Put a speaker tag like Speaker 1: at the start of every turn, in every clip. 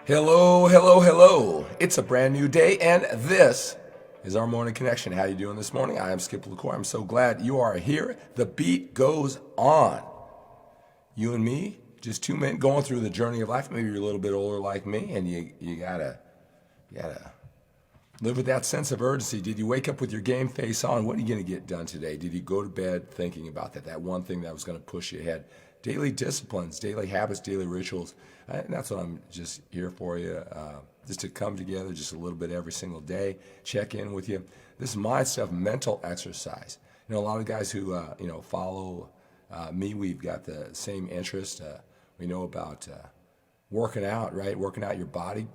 Speaker 1: Hello, hello, hello. It's a brand new day, and this is our morning connection. How you doing this morning? I am Skip LaCour. I'm so glad you are here. The beat goes on. You and me, just two men going through the journey of life. Maybe you're a little bit older like me, and you gotta live with that sense of urgency. Did you wake up with your game face on? What are you gonna get done today? Did you go to bed thinking about that one thing that was gonna push you ahead? Daily disciplines, daily habits, daily rituals. And that's what I'm just here for you, just to come together just a little bit every single day, check in with you. This is my stuff, mental exercise. A lot of guys who, follow me, we've got the same interest. We know about working out, right? Working out your body,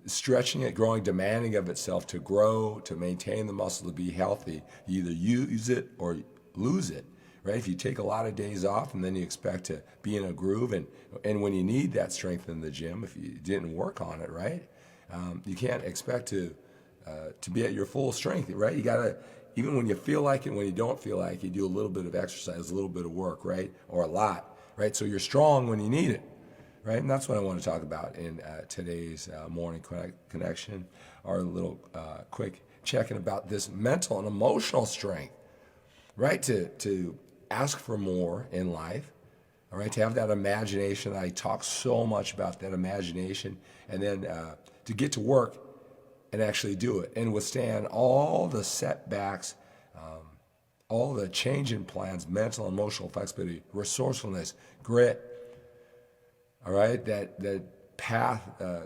Speaker 1: stretching it, growing, demanding of itself to grow, to maintain the muscle, to be healthy. You either use it or lose it. Right? If you take a lot of days off and then you expect to be in a groove, and when you need that strength in the gym, if you didn't work on it, right, you can't expect to be at your full strength, right? You gotta, even when you feel like it, when you don't feel like it, you do a little bit of exercise, a little bit of work, right, or a lot, right? So you're strong when you need it, right? And that's what I want to talk about in today's morning connection, our little quick check-in about this mental and emotional strength, right? To ask for more in life, all right, to have that imagination. I talk so much about that imagination, and then to get to work and actually do it and withstand all the setbacks, all the change in plans, mental, emotional flexibility, resourcefulness, grit, all right, that path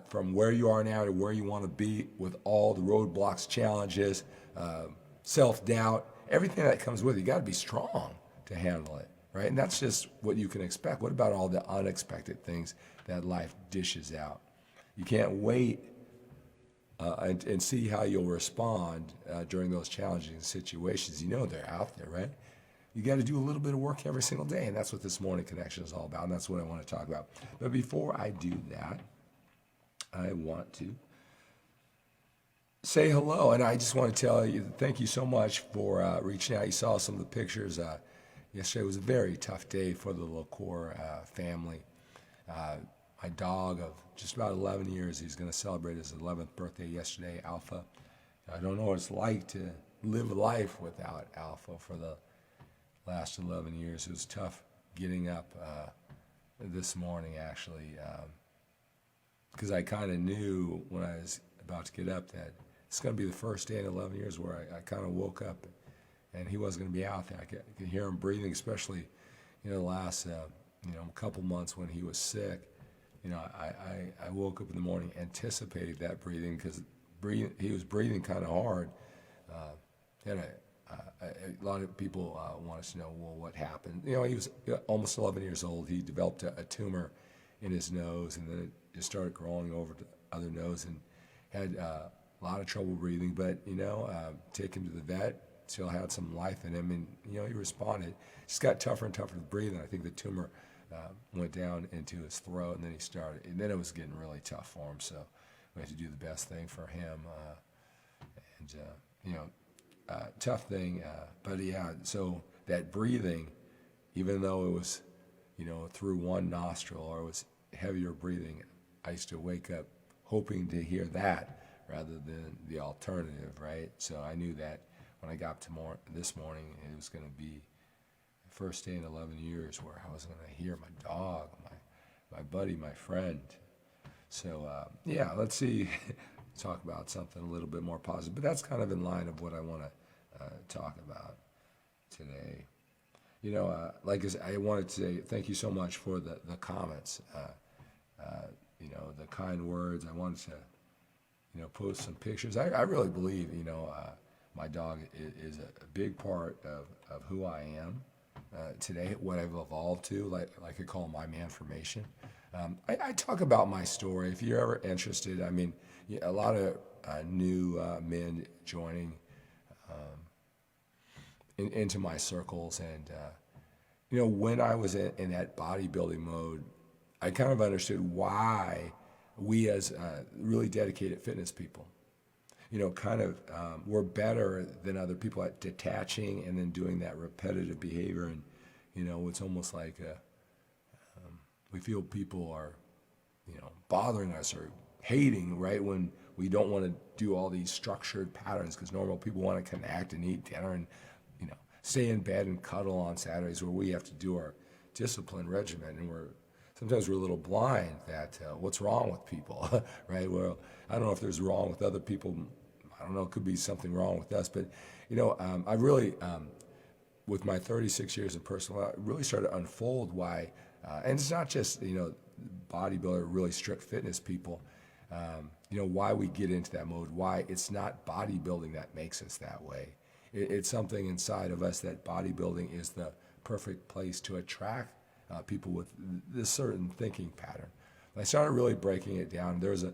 Speaker 1: from where you are now to where you want to be with all the roadblocks, challenges, self-doubt, everything that comes with it. You got to be strong to handle it, right? And that's just what you can expect. What about all the unexpected things that life dishes out? You can't wait and see how you'll respond during those challenging situations. They're out there, right? You got to do a little bit of work every single day, and that's what this morning connection is all about, and that's what I want to talk about. But before I do that, I want to say hello, and I just want to tell you thank you so much for reaching out. You saw some of the pictures. Yesterday was a very tough day for the LaCour family. My dog of just about 11 years, he's going to celebrate his 11th birthday yesterday, Alpha. I don't know what it's like to live life without Alpha for the last 11 years. It was tough getting up this morning, actually, because I kind of knew when I was about to get up that it's going to be the first day in 11 years where I kind of woke up and he wasn't going to be out there. I could hear him breathing, especially, the last, couple months when he was sick. I woke up in the morning anticipating that breathing because he was breathing kind of hard. And a lot of people want us to know, well, what happened? He was almost 11 years old. He developed a tumor in his nose, and then it just started growing over to the other nose, and had a lot of trouble breathing. But take him to the vet. Still had some life in him, and he responded. It just got tougher and tougher to breathe, and I think the tumor went down into his throat, and then he started. And then it was getting really tough for him. So we had to do the best thing for him, tough thing. But yeah, so that breathing, even though it was, through one nostril or it was heavier breathing, I used to wake up hoping to hear that rather than the alternative, right? So I knew that when I got up this morning, it was going to be the first day in 11 years where I was going to hear my dog, my buddy, my friend. So let's see, talk about something a little bit more positive. But that's kind of in line of what I want to talk about today. I wanted to say thank you so much for the comments, the kind words. I wanted to, post some pictures. I really believe, my dog is a big part of who I am today, what I've evolved to, like I call my MANformation. I talk about my story. If you're ever interested, a lot of new men joining into my circles, and when I was in that bodybuilding mode, I kind of understood why we as really dedicated fitness people, we're better than other people at detaching and then doing that repetitive behavior. And, it's almost like we feel people are, bothering us or hating, right? When we don't want to do all these structured patterns, because normal people want to connect and eat dinner and, stay in bed and cuddle on Saturdays, where we have to do our discipline regimen, and sometimes we're a little blind that what's wrong with people, right? Well, I don't know if there's wrong with other people. I don't know, it could be something wrong with us, but I really, with my 36 years of personal life, really started to unfold why, and it's not just bodybuilder, really strict fitness people, why we get into that mode, why it's not bodybuilding that makes us that way. It's something inside of us that bodybuilding is the perfect place to attract people with this certain thinking pattern. And I started really breaking it down. There was a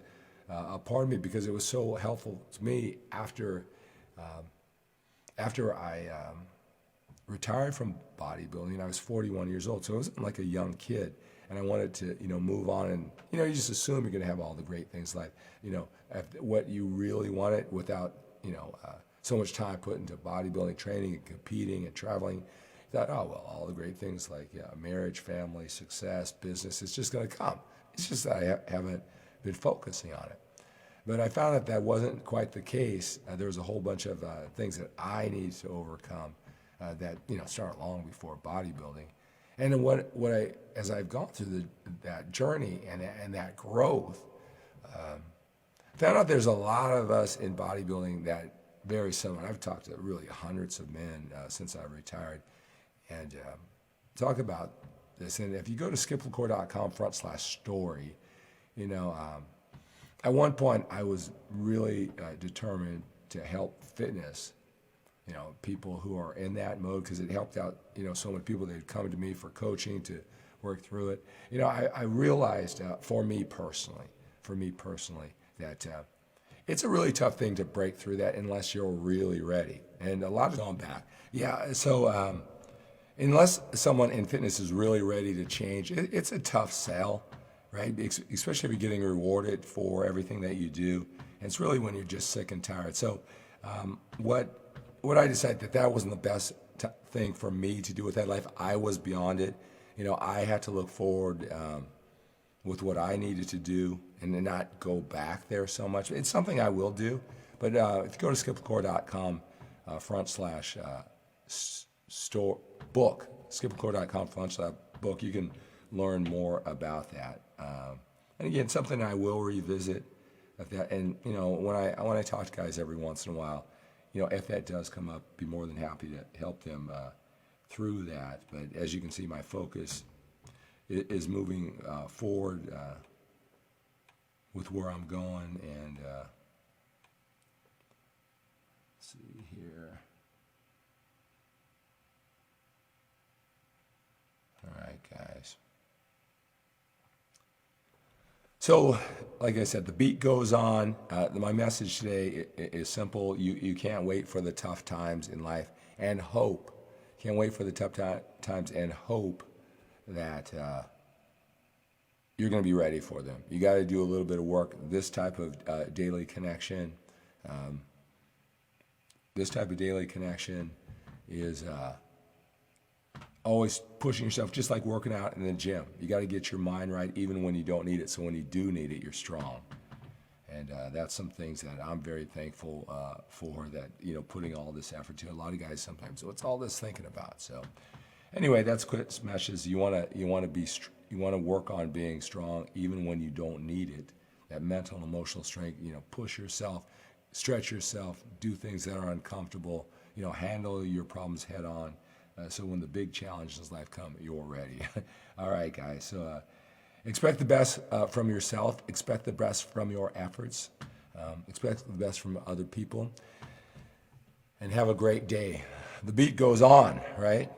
Speaker 1: part of me, because it was so helpful to me after I retired from bodybuilding. I was 41 years old, so I wasn't like a young kid, and I wanted to move on. And you just assume you're going to have all the great things, like what you really wanted, without so much time put into bodybuilding training and competing and traveling. You thought, oh well, all the great things like marriage, family, success, business, it's just going to come. It's just that I haven't been focusing on it. But I found that wasn't quite the case. There was a whole bunch of things that I needed to overcome that started long before bodybuilding. And then as I've gone through that journey and that growth, found out there's a lot of us in bodybuilding that very similar. I've talked to really hundreds of men since I retired, and talk about this. And if you go to skiplecore.com/story, at one point I was really determined to help fitness, people who are in that mode, because it helped out, so many people. They'd come to me for coaching to work through it. I realized for me personally, that it's a really tough thing to break through that unless you're really ready. And a lot of going back. Yeah, so unless someone in fitness is really ready to change, it's a tough sell, right? Especially if you're getting rewarded for everything that you do. And it's really when you're just sick and tired. So what I decided that wasn't the best thing for me to do with that life. I was beyond it. I had to look forward with what I needed to do and not go back there so much. It's something I will do, but if you go to skiplecore.com /store book, skiplecore.com /book, you can learn more about that. And again, something I will revisit. And when I talk to guys every once in a while, if that does come up, be more than happy to help them through that. But as you can see, my focus is moving forward with where I'm going. And let's see here. All right, guys. So, like I said, the beat goes on. My message today is simple. You can't wait for the tough times in life, and hope. Can't wait for the tough times and hope that you're going to be ready for them. You got to do a little bit of work. This type of daily connection, is always pushing yourself, just like working out in the gym. You got to get your mind right even when you don't need it, so when you do need it, you're strong. And that's some things that I'm very thankful for, that, putting all this effort to. A lot of guys sometimes, what's all this thinking about? So anyway, that's quick meshes. You want to work on being strong even when you don't need it. That mental and emotional strength, push yourself, stretch yourself, do things that are uncomfortable, handle your problems head on. So when the big challenges in life come, you're ready. All right, guys. So expect the best from yourself. Expect the best from your efforts. Expect the best from other people. And have a great day. The beat goes on, right?